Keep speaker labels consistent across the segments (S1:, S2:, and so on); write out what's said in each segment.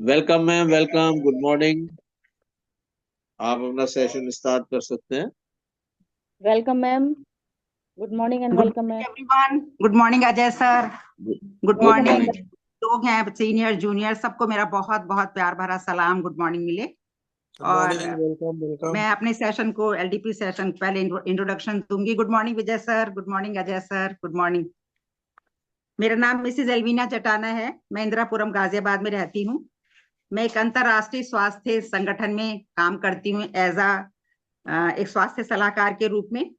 S1: Welcome ma'am, welcome. Good morning. आप अपना session start कर सकते हैं।
S2: Welcome ma'am. Good morning and
S3: good
S2: welcome ma'am.
S3: Morning everyone. Good morning Ajay sir. Good
S1: good
S2: welcome ma'am.
S3: Morning.
S1: Morning.
S3: लोग हैं senior junior सबको मेरा बहुत बहुत प्यार भरा सलाम, गुड मॉर्निंग मिले।
S4: गुड
S3: और
S4: मॉर्निंग, वेलकम वेलकम।
S3: मैं अपने सेशन को एलडीपी सेशन पहले इंट्रोडक्शन दूंगी। Good morning Vijay sir, good morning Ajay sir, good morning. मेरा नाम मिसिज एल्वीना चटाना है। मैं इंदिरापुरम गाजियाबाद में रहती हूँ। मैं एक अंतर्राष्ट्रीय स्वास्थ्य संगठन में काम करती हूँ एज एक स्वास्थ्य सलाहकार के रूप में।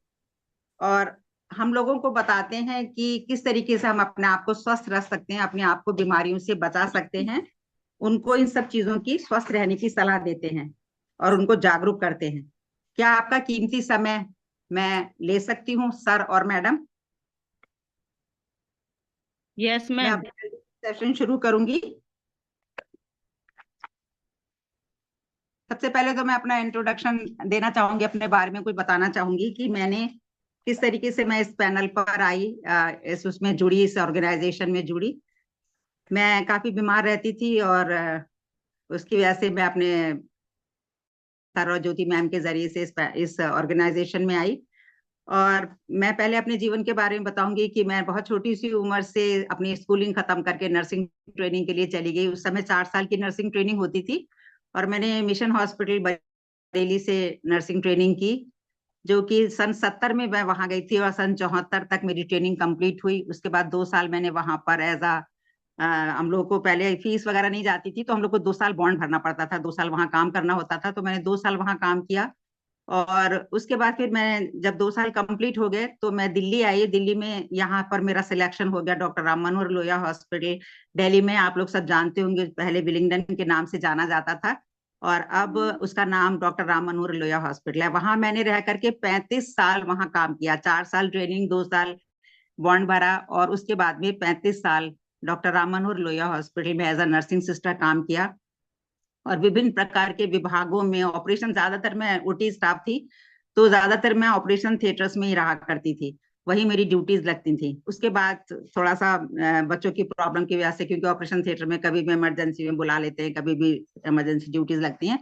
S3: और हम लोगों को बताते हैं कि किस तरीके से हम अपने आप को स्वस्थ रख सकते हैं, अपने आप को बीमारियों से बचा सकते हैं। उनको इन सब चीजों की स्वस्थ रहने की सलाह देते हैं और उनको जागरूक करते हैं। क्या आपका कीमती समय मैं ले सकती हूँ सर और मैडम?
S2: यस
S3: मैं
S2: मैम।
S3: अपना सेशन शुरू करूंगी। सबसे पहले तो मैं अपना इंट्रोडक्शन देना चाहूंगी, अपने बारे में कुछ बताना चाहूंगी कि मैंने किस तरीके से मैं इस पैनल पर आई, इस उसमें जुड़ी, इस ऑर्गेनाइजेशन में जुड़ी। मैं काफी बीमार रहती थी और उसकी वजह से मैं अपने तारा ज्योति मैम के जरिए से इस ऑर्गेनाइजेशन में आई। और मैं पहले अपने जीवन के बारे में बताऊंगी कि मैं बहुत छोटी सी उम्र से अपनी स्कूलिंग खत्म करके नर्सिंग ट्रेनिंग के लिए चली गई। उस समय 4 साल की नर्सिंग ट्रेनिंग होती थी और मैंने मिशन हॉस्पिटल बरेली से नर्सिंग ट्रेनिंग की, जो कि सन 70 में मैं वहां गई थी और सन 74 तक मेरी ट्रेनिंग कंप्लीट हुई। उसके बाद 2 साल मैंने वहां पर हम लोगों को पहले फीस वगैरह नहीं जाती थी, तो हम लोग को 2 साल बॉन्ड भरना पड़ता था, 2 साल वहां काम करना होता था। तो मैंने 2 साल वहां काम किया और उसके बाद फिर मैं जब 2 साल कंप्लीट हो गए तो मैं दिल्ली आई। दिल्ली में यहाँ पर मेरा सिलेक्शन हो गया डॉक्टर राम मनोहर लोहिया हॉस्पिटल दिल्ली में। आप लोग सब जानते होंगे, पहले विलिंगडन के नाम से जाना जाता था और अब उसका नाम डॉक्टर राम मनोहर लोहिया हॉस्पिटल है। वहां मैंने रह करके 35 साल वहां काम किया। 4 साल ट्रेनिंग, 2 साल बॉन्ड भरा और उसके बाद में 35 साल डॉक्टर राम मनोहर लोहिया हॉस्पिटल में एज अ नर्सिंग सिस्टर काम किया। और विभिन्न प्रकार के विभागों में ऑपरेशन, ज्यादातर मैं ओटी स्टाफ थी, तो ज्यादातर मैं ऑपरेशन थिएटर्स में ही रहा करती थी, वही मेरी ड्यूटीज लगती थी। उसके बाद थोड़ा सा बच्चों की प्रॉब्लम की वजह से, क्योंकि ऑपरेशन थिएटर में कभी भी इमरजेंसी में बुला लेते हैं, कभी भी इमरजेंसी ड्यूटीज लगती हैं,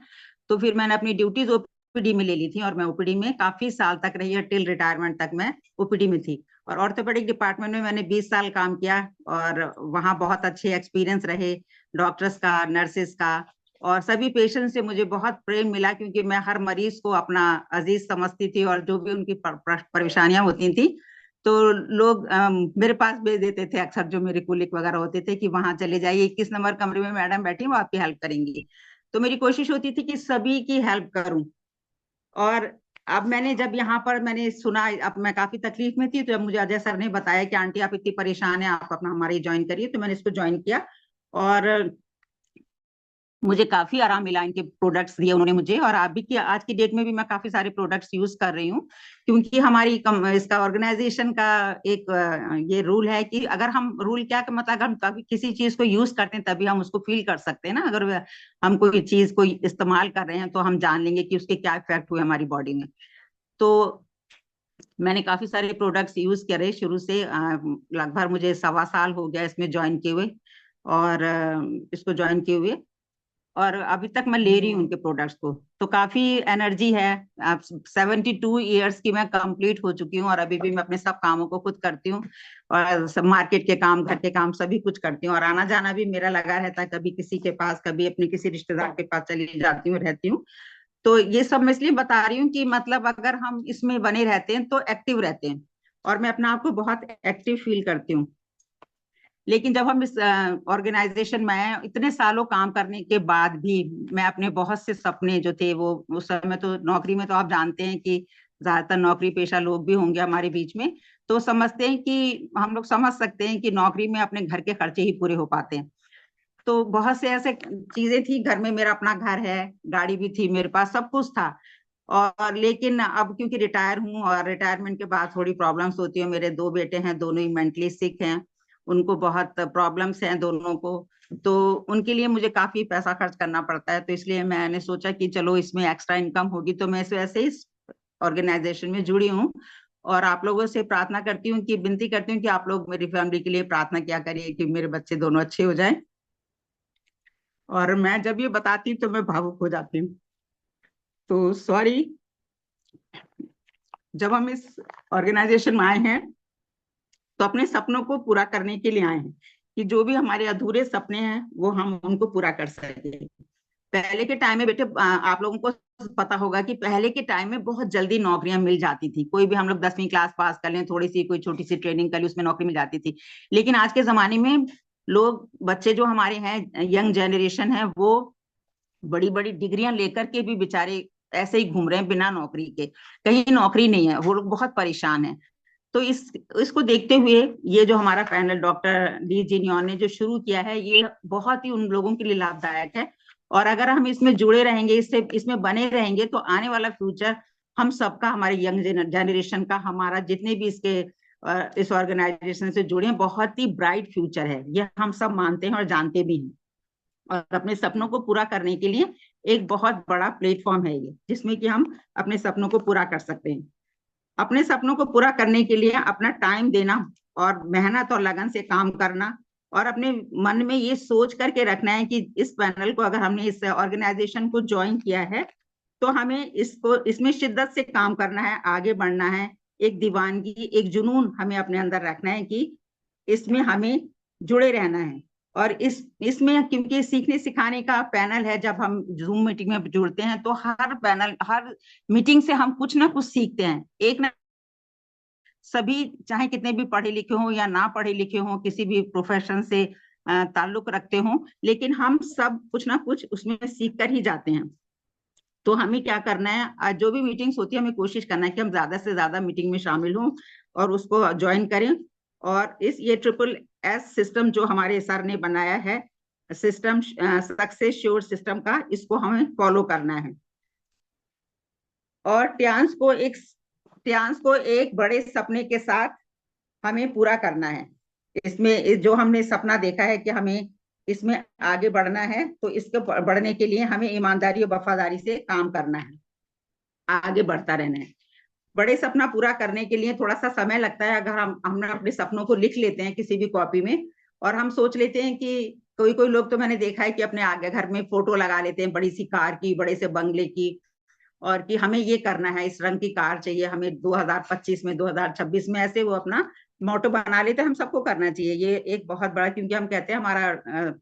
S3: तो फिर मैंने अपनी ड्यूटीज ओपीडी में ले ली थी और मैं ओपीडी में काफी साल तक रही है, टिल रिटायरमेंट तक मैं ओपीडी में थी। और ऑर्थोपेडिक डिपार्टमेंट में मैंने 20 साल काम किया और वहाँ बहुत अच्छे एक्सपीरियंस रहे डॉक्टर्स का, नर्सेस का, और सभी पेशेंट से मुझे बहुत प्रेम मिला, क्योंकि मैं हर मरीज को अपना अजीज समझती थी और जो भी उनकी परेशानियां होती थी तो लोग मेरे पास भेज देते थे अक्सर, जो मेरे कुलिक वगैरह होते थे, कि वहां चले जाइए, 21 नंबर कमरे में मैडम बैठी, वो आपकी हेल्प करेंगी। तो मेरी कोशिश होती थी कि सभी की हेल्प करूं। और अब मैंने जब यहाँ पर मैंने सुना, अब मैं काफी तकलीफ में थी, तो जब मुझे अजय सर ने बताया कि आंटी आप इतनी परेशान है, आप अपना हमारे ज्वाइन करिए, तो मैंने इसको ज्वाइन किया और मुझे काफी आराम मिला। इनके प्रोडक्ट्स दिए उन्होंने मुझे, और अभी की आज की डेट में भी मैं काफी सारे प्रोडक्ट्स यूज कर रही हूँ, क्योंकि हमारी इसका ऑर्गेनाइजेशन का एक ये रूल है कि अगर हम रूल क्या मतलब, अगर हम कभी किसी चीज को यूज करते हैं तभी हम उसको फील कर सकते हैं ना। अगर हम कोई चीज को इस्तेमाल कर रहे हैं तो हम जान लेंगे कि उसके क्या इफेक्ट हुए हमारी बॉडी में। तो मैंने काफी सारे प्रोडक्ट्स यूज करे शुरू से, लगभग मुझे 1.25 साल हो गया इसमें ज्वाइन किए हुए, और इसको ज्वाइन किए हुए, और अभी तक मैं ले रही हूँ उनके प्रोडक्ट्स को। तो काफी एनर्जी है। अब 72 ईयर्स की मैं कंप्लीट हो चुकी हूँ और अभी भी मैं अपने सब कामों को खुद करती हूँ, और सब मार्केट के काम, घर के काम सभी कुछ करती हूँ, और आना जाना भी मेरा लगा रहता है, कभी किसी के पास, कभी अपने किसी रिश्तेदार के पास चली जाती हूँ, रहती हूँ। तो ये सब मैं इसलिए बता रही हूँ कि मतलब अगर हम इसमें बने रहते हैं तो एक्टिव रहते हैं, और मैं अपने आप को बहुत एक्टिव फील करती हूँ। लेकिन जब हम इस ऑर्गेनाइजेशन में आए, इतने सालों काम करने के बाद भी मैं अपने बहुत से सपने जो थे, वो उस समय तो नौकरी में तो आप जानते हैं कि ज्यादातर नौकरी पेशा लोग भी होंगे हमारे बीच में, तो समझते हैं कि हम लोग समझ सकते हैं कि नौकरी में अपने घर के खर्चे ही पूरे हो पाते हैं। तो बहुत से ऐसे चीजें थी घर में, मेरा अपना घर है, गाड़ी भी थी मेरे पास, सब कुछ था। और लेकिन अब क्योंकि रिटायर हूँ और रिटायरमेंट के बाद थोड़ी प्रॉब्लम्स होती है, मेरे 2 बेटे हैं, दोनों ही मेंटली सिक हैं, उनको बहुत प्रॉब्लम्स हैं दोनों को, तो उनके लिए मुझे काफी पैसा खर्च करना पड़ता है। तो इसलिए मैंने सोचा कि चलो इसमें एक्स्ट्रा इनकम होगी, तो मैं इस वजह से इस ऑर्गेनाइजेशन में जुड़ी हूँ। और आप लोगों से प्रार्थना करती हूँ, कि विनती करती हूँ कि आप लोग मेरी फैमिली के लिए प्रार्थना किया करिए कि मेरे बच्चे दोनों अच्छे हो जाएं। और मैं जब ये बताती हूँ तो मैं भावुक हो जाती हूँ, तो सॉरी। जब हम इस ऑर्गेनाइजेशन में आए हैं तो अपने सपनों को पूरा करने के लिए आए हैं, कि जो भी हमारे अधूरे सपने हैं वो हम उनको पूरा कर सके। पहले के टाइम में बेटे, आप लोगों को पता होगा कि पहले के टाइम में बहुत जल्दी नौकरियां मिल जाती थी। कोई भी, हम लोग 10वीं क्लास पास कर लें, थोड़ी सी कोई छोटी सी ट्रेनिंग कर लें, उसमें नौकरी मिल जाती थी। लेकिन आज के जमाने में लोग, बच्चे जो हमारे हैं, यंग जनरेशन है, वो बड़ी बड़ी डिग्रियां लेकर के भी बेचारे ऐसे ही घूम रहे हैं बिना नौकरी के। कहीं नौकरी नहीं है, वो लोग बहुत परेशान हैं। तो इसको देखते हुए ये जो हमारा पैनल डॉक्टर ली जी नियॉन ने जो शुरू किया है, ये बहुत ही उन लोगों के लिए लाभदायक है। और अगर हम इसमें जुड़े रहेंगे, इसमें बने रहेंगे, तो आने वाला फ्यूचर हम सबका, हमारे यंग जनरेशन का, हमारा जितने भी इस ऑर्गेनाइजेशन से जुड़े हैं, बहुत ही ब्राइट फ्यूचर है, ये हम सब मानते हैं और जानते भी हैं। और अपने सपनों को पूरा करने के लिए एक बहुत बड़ा प्लेटफॉर्म है ये, जिसमें कि हम अपने सपनों को पूरा कर सकते हैं। अपने सपनों को पूरा करने के लिए अपना टाइम देना और मेहनत और लगन से काम करना, और अपने मन में ये सोच करके रखना है कि इस पैनल को, अगर हमने इस ऑर्गेनाइजेशन को ज्वाइन किया है, तो हमें इसमें शिद्दत से काम करना है, आगे बढ़ना है। एक दीवानगी, एक जुनून हमें अपने अंदर रखना है कि इसमें हमें जुड़े रहना है। और इसमें क्योंकि सीखने सिखाने का पैनल है, जब हम जूम मीटिंग में जुड़ते हैं तो हर मीटिंग से हम कुछ ना कुछ सीखते हैं। एक ना, सभी चाहे कितने भी पढ़े लिखे हों या ना पढ़े लिखे हों, किसी भी प्रोफेशन से ताल्लुक रखते हों, लेकिन हम सब कुछ ना कुछ उसमें सीख कर ही जाते हैं। तो हमें क्या करना है, जो भी मीटिंग्स होती है, हमें कोशिश करना है कि हम ज्यादा से ज्यादा मीटिंग में शामिल हों और उसको ज्वाइन करें। और ये SSS सिस्टम जो हमारे सर ने बनाया है, सिस्टम सक्सेस श्योर सिस्टम का, इसको हमें फॉलो करना है। और ट्यांस को एक बड़े सपने के साथ हमें पूरा करना है। इसमें जो हमने सपना देखा है कि हमें इसमें आगे बढ़ना है, तो इसके बढ़ने के लिए हमें ईमानदारी और वफादारी से काम करना है, आगे बढ़ता रहना है। बड़े सपना पूरा करने के लिए थोड़ा सा समय लगता है। अगर हम अपने सपनों को लिख लेते हैं किसी भी कॉपी में, और हम सोच लेते हैं कि कोई कोई लोग तो मैंने देखा है कि अपने आगे घर में फोटो लगा लेते हैं, बड़ी सी कार की, बड़े से बंगले की, और कि हमें ये करना है, इस रंग की कार चाहिए हमें 2025 में, 2026 में, ऐसे वो अपना मोटो बना लेते हैं। हम सबको करना चाहिए ये एक बहुत बड़ा, क्योंकि हम कहते हैं, हमारा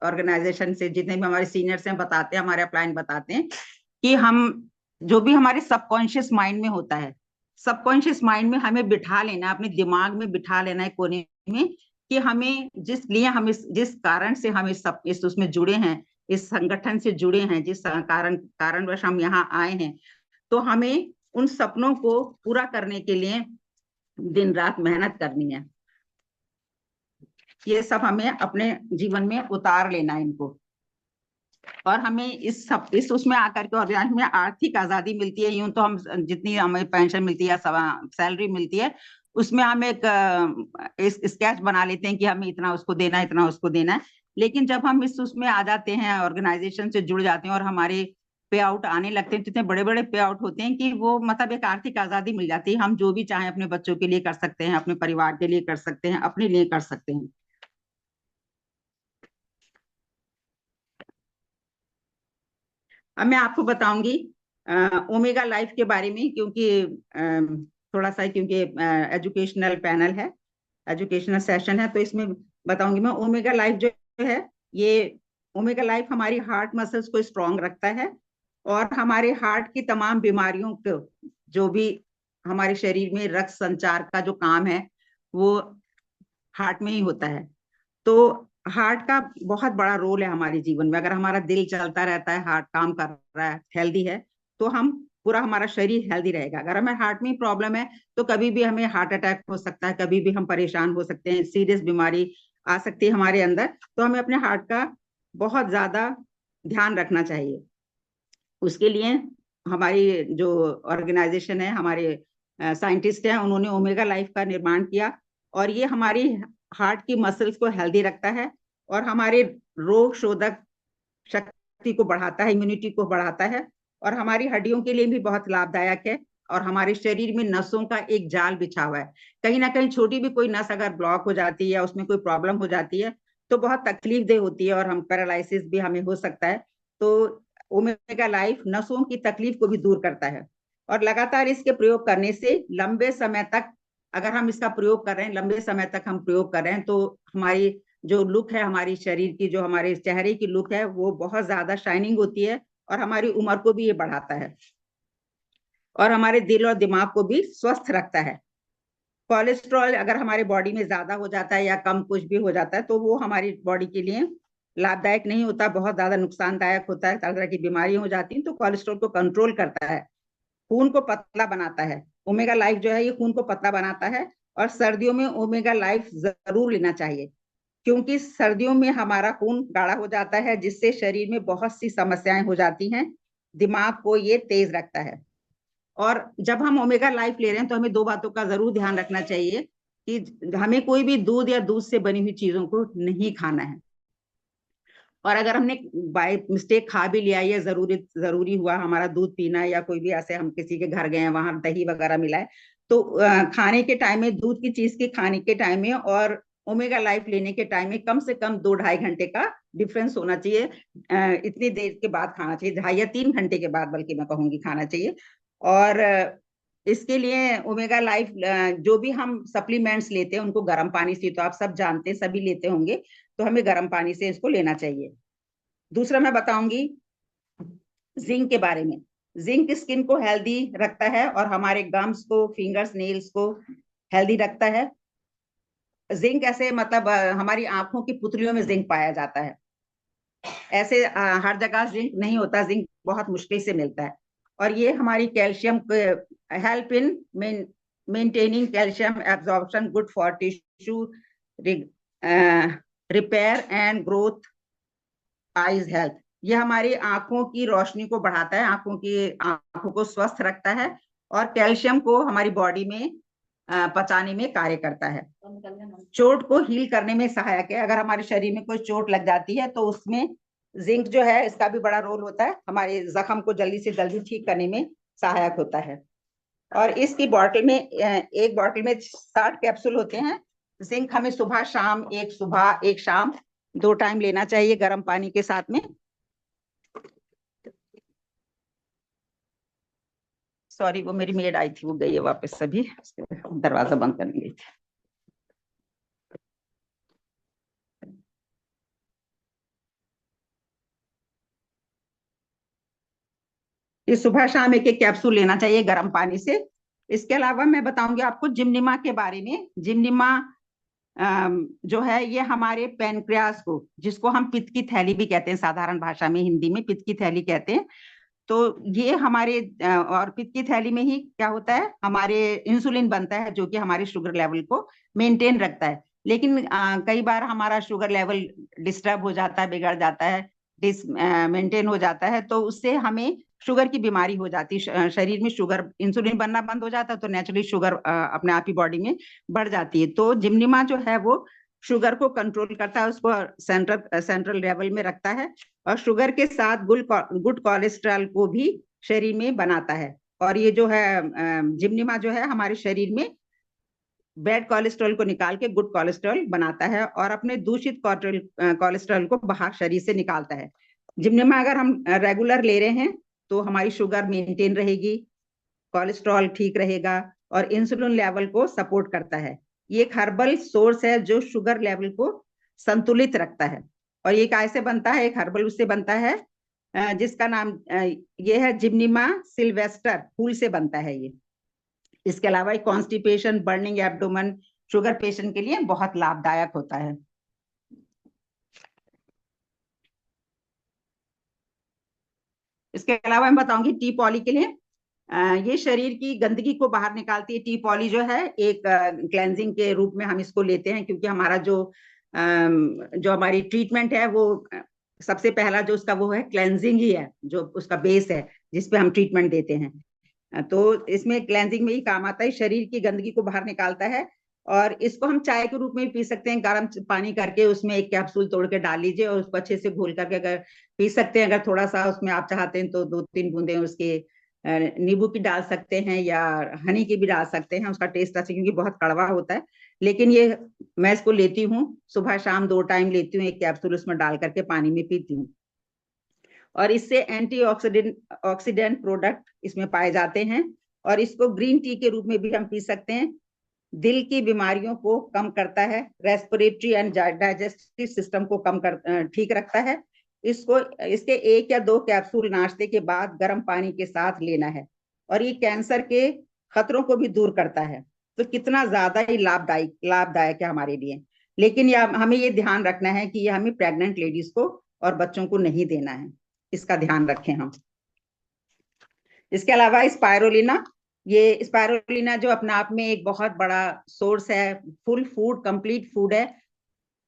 S3: ऑर्गेनाइजेशन से जितने भी हमारे सीनियर्स हैं बताते हैं, हमारे अपलाइन बताते हैं कि हम जो भी हमारे सबकॉन्शियस माइंड में होता है, सबकॉन्शियस माइंड में हमें बिठा लेना, अपने दिमाग में बिठा लेना है कोने में, कि हमें जिस कारण से हम इस उसमें जुड़े हैं, इस संगठन से जुड़े हैं, जिस कारणवश हम यहाँ आए हैं, तो हमें उन सपनों को पूरा करने के लिए दिन रात मेहनत करनी है। ये सब हमें अपने जीवन में उतार लेना है इनको। और हमें इस उसमें आकर के ऑर्गेनाइजेशन में आर्थिक आजादी मिलती है। यूं तो हम जितनी हमें पेंशन मिलती है, सैलरी मिलती है, उसमें हम एक स्केच बना लेते हैं कि हमें इतना उसको देना है, इतना उसको देना है। लेकिन जब हम उसमें आ जाते हैं, ऑर्गेनाइजेशन से जुड़ जाते हैं, और हमारे पे आउट आने लगते हैं, तो इतने बड़े बड़े पे आउट होते हैं कि वो मतलब एक आर्थिक आजादी मिल जाती है। हम जो भी चाहें अपने बच्चों के लिए कर सकते हैं, अपने परिवार के लिए कर सकते हैं, अपने लिए कर सकते हैं। अब मैं आपको बताऊंगी ओमेगा लाइफ के बारे में, क्योंकि थोड़ा सा, क्योंकि एजुकेशनल पैनल है, एजुकेशनल सेशन है, तो इसमें बताऊंगी मैं। ओमेगा लाइफ जो है, ये ओमेगा लाइफ हमारी हार्ट मसल्स को स्ट्रांग रखता है, और हमारे हार्ट की तमाम बीमारियों को, जो भी हमारे शरीर में रक्त संचार का जो काम है, वो हार्ट में ही होता है। तो हार्ट का बहुत बड़ा रोल है हमारे जीवन में। अगर हमारा दिल चलता रहता है, हार्ट काम कर रहा है, हेल्दी है, तो हम पूरा, हमारा शरीर हेल्दी रहेगा। अगर हमें हार्ट में प्रॉब्लम है, तो कभी भी हमें हार्ट अटैक हो सकता है, कभी भी हम परेशान हो सकते हैं, सीरियस बीमारी आ सकती है हमारे अंदर। तो हमें अपने हार्ट का बहुत ज्यादा ध्यान रखना चाहिए। उसके लिए हमारी जो ऑर्गेनाइजेशन है, हमारे साइंटिस्ट हैं, उन्होंने ओमेगा लाइफ का निर्माण किया, और ये हमारी हार्ट की मसल्स को हेल्दी रखता है, और हमारे रोग शोधक शक्ति को बढ़ाता है, इम्यूनिटी को बढ़ाता है, और हमारी हड्डियों के लिए भी बहुत लाभदायक है। और हमारे शरीर में नसों का एक जाल बिछा हुआ है, कहीं ना कहीं छोटी भी कोई नस अगर ब्लॉक हो जाती है या उसमें कोई प्रॉब्लम हो जाती है, तो बहुत तकलीफदेह होती है और हम पैरालिसिस भी हमें हो सकता है। तो ओमेगा लाइफ नसों की तकलीफ को भी दूर करता है और लगातार इसके प्रयोग करने से लंबे समय तक, अगर हम इसका प्रयोग कर रहे हैं, लंबे समय तक हम प्रयोग कर रहे हैं, तो हमारी जो लुक है, हमारी शरीर की, जो हमारे चेहरे की लुक है, वो बहुत ज्यादा शाइनिंग होती है और हमारी उम्र को भी ये बढ़ाता है और हमारे दिल और दिमाग को भी स्वस्थ रखता है। कोलेस्ट्रॉल अगर हमारे बॉडी में ज्यादा हो जाता है या कम कुछ भी हो जाता है तो वो हमारी बॉडी के लिए लाभदायक नहीं होता, बहुत ज्यादा नुकसानदायक होता है, तरह तरह की बीमारियां हो जाती हैं। तो कोलेस्ट्रॉल को कंट्रोल करता है, खून को पतला बनाता है। ओमेगा लाइफ जो है ये खून को पतला बनाता है और सर्दियों में ओमेगा लाइफ जरूर लेना चाहिए, क्योंकि सर्दियों में हमारा खून गाढ़ा हो जाता है, जिससे शरीर में बहुत सी समस्याएं हो जाती हैं। दिमाग को ये तेज रखता है। और जब हम ओमेगा लाइफ ले रहे हैं तो हमें दो बातों का जरूर ध्यान रखना चाहिए कि हमें कोई भी दूध या दूध से बनी हुई चीजों को नहीं खाना है। और अगर हमने बाय मिस्टेक खा भी लिया या जरूरी हुआ हमारा दूध पीना, या कोई भी ऐसे हम किसी के घर गए हैं वहां दही वगैरह मिला है, तो खाने के टाइम में, दूध की चीज के खाने के टाइम में और ओमेगा लाइफ लेने के टाइम में कम से कम 2-2.5 घंटे का डिफरेंस होना चाहिए। इतनी देर के बाद खाना चाहिए, 2.5 या 3 घंटे के बाद बल्कि मैं कहूंगी खाना चाहिए। और इसके लिए ओमेगा लाइफ जो भी हम सप्लीमेंट्स लेते हैं उनको गर्म पानी से, तो आप सब जानते हैं, सभी लेते होंगे, तो हमें गर्म पानी से इसको लेना चाहिए। दूसरा मैं बताऊंगी जिंक के बारे में। जिंक स्किन को हेल्दी रखता है और हमारे गम्स को, फिंगर्स, नेल्स को हेल्दी रखता है। जिंक ऐसे मतलब हमारी आंखों की पुतलियों में जिंक पाया जाता है। ऐसे हर जगह जिंक नहीं होता, जिंक बहुत मुश्किल से मिलता है। और ये हमारी calcium help in maintaining calcium absorption, good for tissue repair and growth, eyes health. ये हमारी आंखों की रोशनी को बढ़ाता है, आंखों को स्वस्थ रखता है और कैल्शियम को हमारी बॉडी में पचाने में कार्य करता है। चोट को हील करने में सहायक है। अगर हमारे शरीर में कोई चोट लग जाती है तो उसमें जिंक जो है इसका भी बड़ा रोल होता है, हमारे जख्म को जल्दी से जल्दी ठीक करने में सहायक होता है। और इसकी बॉटल में, एक बॉटल में 60 कैप्सूल होते हैं। जिंक हमें सुबह एक शाम 2 टाइम लेना चाहिए गर्म पानी के साथ में। सॉरी, वो मेरी मेड आई थी, वो गई है वापस, सभी दरवाजा बंद करने गई थी। ये सुबह शाम एक कैप्सूल लेना चाहिए गर्म पानी से। इसके अलावा मैं बताऊंगी आपको जिमनिमा के बारे में। जिमनिमा जो है ये हमारे पैनक्रियास को, जिसको हम पित्त की थैली भी कहते हैं, साधारण भाषा में हिंदी में पित्त की थैली कहते हैं, तो ये हमारे और पित्त की थैली में ही क्या होता है, हमारे इंसुलिन बनता है जो कि हमारे शुगर लेवल को मेंटेन रखता है। लेकिन कई बार हमारा शुगर लेवल डिस्टर्ब हो जाता है, बिगड़ जाता है, मेंटेन हो जाता है, तो उससे हमें शुगर की बीमारी हो जाती है। शरीर में शुगर, इंसुलिन बनना बंद हो जाता है तो नेचुरली शुगर अपने आप ही बॉडी में बढ़ जाती है। तो जिमनिमा जो है वो शुगर को कंट्रोल करता है, उसको सेंट्रल लेवल में रखता है और शुगर के साथ गुड कोलेस्ट्रॉल को भी शरीर में बनाता है। और ये जो है जिमनिमा जो है हमारे शरीर में बैड कोलेस्ट्रॉल को निकाल के गुड कोलेस्ट्रॉल बनाता है और अपने दूषित कोलेस्ट्रॉल को बाहर शरीर से निकालता है। जिमनिमा अगर हम रेगुलर ले रहे हैं तो हमारी शुगर मेंटेन रहेगी, कोलेस्ट्रॉल ठीक रहेगा और इंसुलिन लेवल को सपोर्ट करता है। ये एक हर्बल सोर्स है जो शुगर लेवल को संतुलित रखता है। और ये कैसे बनता है, एक हर्बल उससे बनता है जिसका नाम ये है जिमनिमा सिल्वेस्टर, फूल से बनता है ये। इसके अलावा constipation, burning abdomen, sugar patient के लिए बहुत लाभदायक होता है। इसके अलावा मैं बताऊंगी टी पॉली के लिए। ये शरीर की गंदगी को बाहर निकालती है। टी पॉली जो है एक क्लेंजिंग के रूप में हम इसको लेते हैं, क्योंकि हमारा जो हमारी ट्रीटमेंट है वो सबसे पहला जो उसका वो है क्लेंजिंग ही है, जो उसका बेस है जिसपे हम ट्रीटमेंट देते हैं। तो इसमें क्लेंजिंग में ही काम आता है, शरीर की गंदगी को बाहर निकालता है। और इसको हम चाय के रूप में भी पी सकते हैं, गर्म पानी करके उसमें एक कैप्सूल तोड़ के डाल लीजिए और उसको अच्छे से घोल करके अगर पी सकते हैं। अगर थोड़ा सा उसमें आप चाहते हैं तो 2-3 बूंदे उसके नींबू की डाल सकते हैं या हनी की भी डाल सकते हैं, उसका टेस्ट अच्छा, क्योंकि बहुत कड़वा होता है। लेकिन ये मैं इसको लेती हूँ, सुबह शाम 2 टाइम लेती हूँ, एक कैप्सूल उसमें डाल करके पानी में पीती हूँ। और इससे ऑक्सीडेंट प्रोडक्ट इसमें पाए जाते हैं, और इसको ग्रीन टी के रूप में भी हम पी सकते हैं। दिल की बीमारियों को कम करता है, रेस्पिरेटरी एंड डाइजेस्टिव सिस्टम को ठीक रखता है। इसके 1 या 2 कैप्सूल नाश्ते के बाद गर्म पानी के साथ लेना है, और ये कैंसर के खतरों को भी दूर करता है। तो कितना ज्यादा ही लाभदायक है हमारे लिए। लेकिन हमें ये ध्यान रखना है कि ये हमें प्रेग्नेंट लेडीज को और बच्चों को नहीं देना है, इसका ध्यान रखें हम। इसके अलावा स्पायरुलिना जो अपने आप में एक बहुत बड़ा सोर्स है, कंप्लीट फूड है।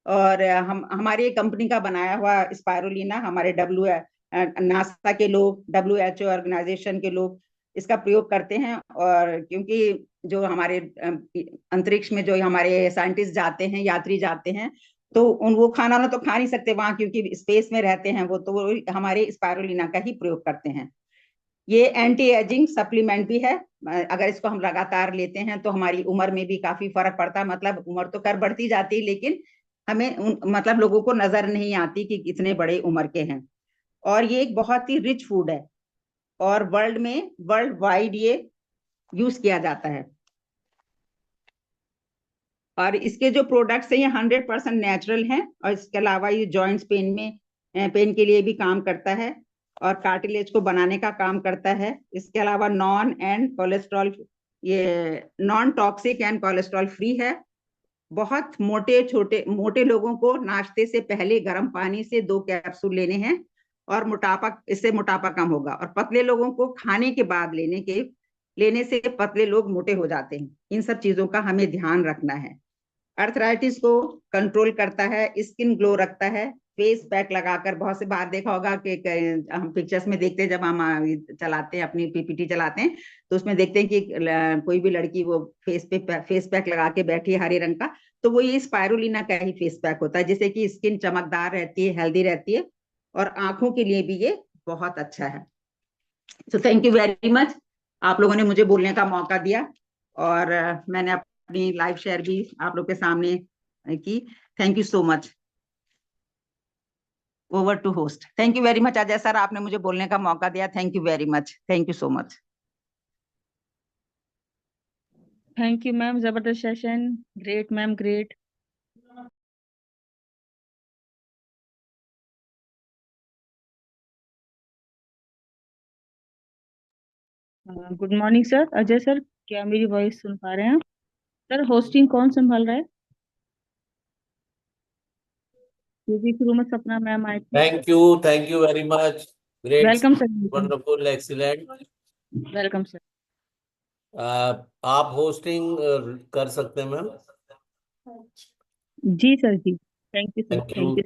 S3: और हमारी कंपनी का बनाया हुआ स्पायरुलिना हमारे नासा के लोग, WHO ऑर्गेनाइजेशन के लोग इसका प्रयोग करते हैं। और क्योंकि जो हमारे अंतरिक्ष में जो हमारे साइंटिस्ट जाते हैं, यात्री जाते हैं, तो वो खाना ना तो खा नहीं सकते वहां, क्योंकि स्पेस में रहते हैं तो वो हमारे स्पायरुलिना का ही प्रयोग करते हैं। ये एंटी एजिंग सप्लीमेंट भी है। अगर इसको हम लगातार लेते हैं तो हमारी उम्र में भी काफी फर्क पड़ता है। मतलब उम्र तो कर बढ़ती जाती है, लेकिन हमें मतलब लोगों को नजर नहीं आती कि कितने बड़े उम्र के हैं। और ये एक बहुत ही रिच फूड है, और वर्ल्ड वाइड ये यूज किया जाता है। और इसके जो प्रोडक्ट्स हैं ये 100% नेचुरल हैं। और इसके अलावा ये जॉइंट्स पेन के लिए भी काम करता है, और कार्टिलेज को बनाने का काम करता है। इसके अलावा non toxic and cholesterol free है। बहुत मोटे लोगों को नाश्ते से पहले गर्म पानी से 2 कैप्सूल लेने हैं, और इससे मोटापा कम होगा। और पतले लोगों को खाने के बाद लेने से पतले लोग मोटे हो जाते हैं। इन सब चीजों का हमें ध्यान रखना है। अर्थराइटिस को कंट्रोल करता है, स्किन ग्लो रखता है। फेस पैक लगाकर, बहुत से बार देखा होगा कि हम पिक्चर्स में देखते हैं, जब हम चलाते हैं अपनी PPT चलाते हैं, तो उसमें देखते हैं कि कोई भी लड़की वो फेस पैक लगा के बैठी है हरे रंग का, तो वो ये स्पायरुलिना का ही फेस पैक होता है, जिससे कि स्किन चमकदार रहती है, हेल्दी रहती है, और आंखों के लिए भी ये बहुत अच्छा है। तो थैंक यू वेरी मच, आप लोगों ने मुझे बोलने का मौका दिया, और मैंने अपनी लाइव शेयर भी आप लोग के सामने की। Thank you so much. Over to host. Thank you very much Ajay sir, आपने मुझे बोलने का मौका दिया। Thank you very much, thank you so much.
S2: Thank you ma'am, जबरदस्त session, great ma'am, great. Good morning sir. Ajay sir, क्या मेरी voice सुन पा रहे हैं? सर होस्टिंग कौन संभाल रहा है? क्योंकि शुरू में सपना मैम आई थी।
S4: Thank you very much. Great,
S2: welcome sir.
S4: wonderful, excellent.
S2: Welcome sir.
S4: आप होस्टिंग कर सकते हैं मैम।
S2: जी सर, जी। Thank you sir,
S4: Thank
S2: thank
S4: you.
S2: You.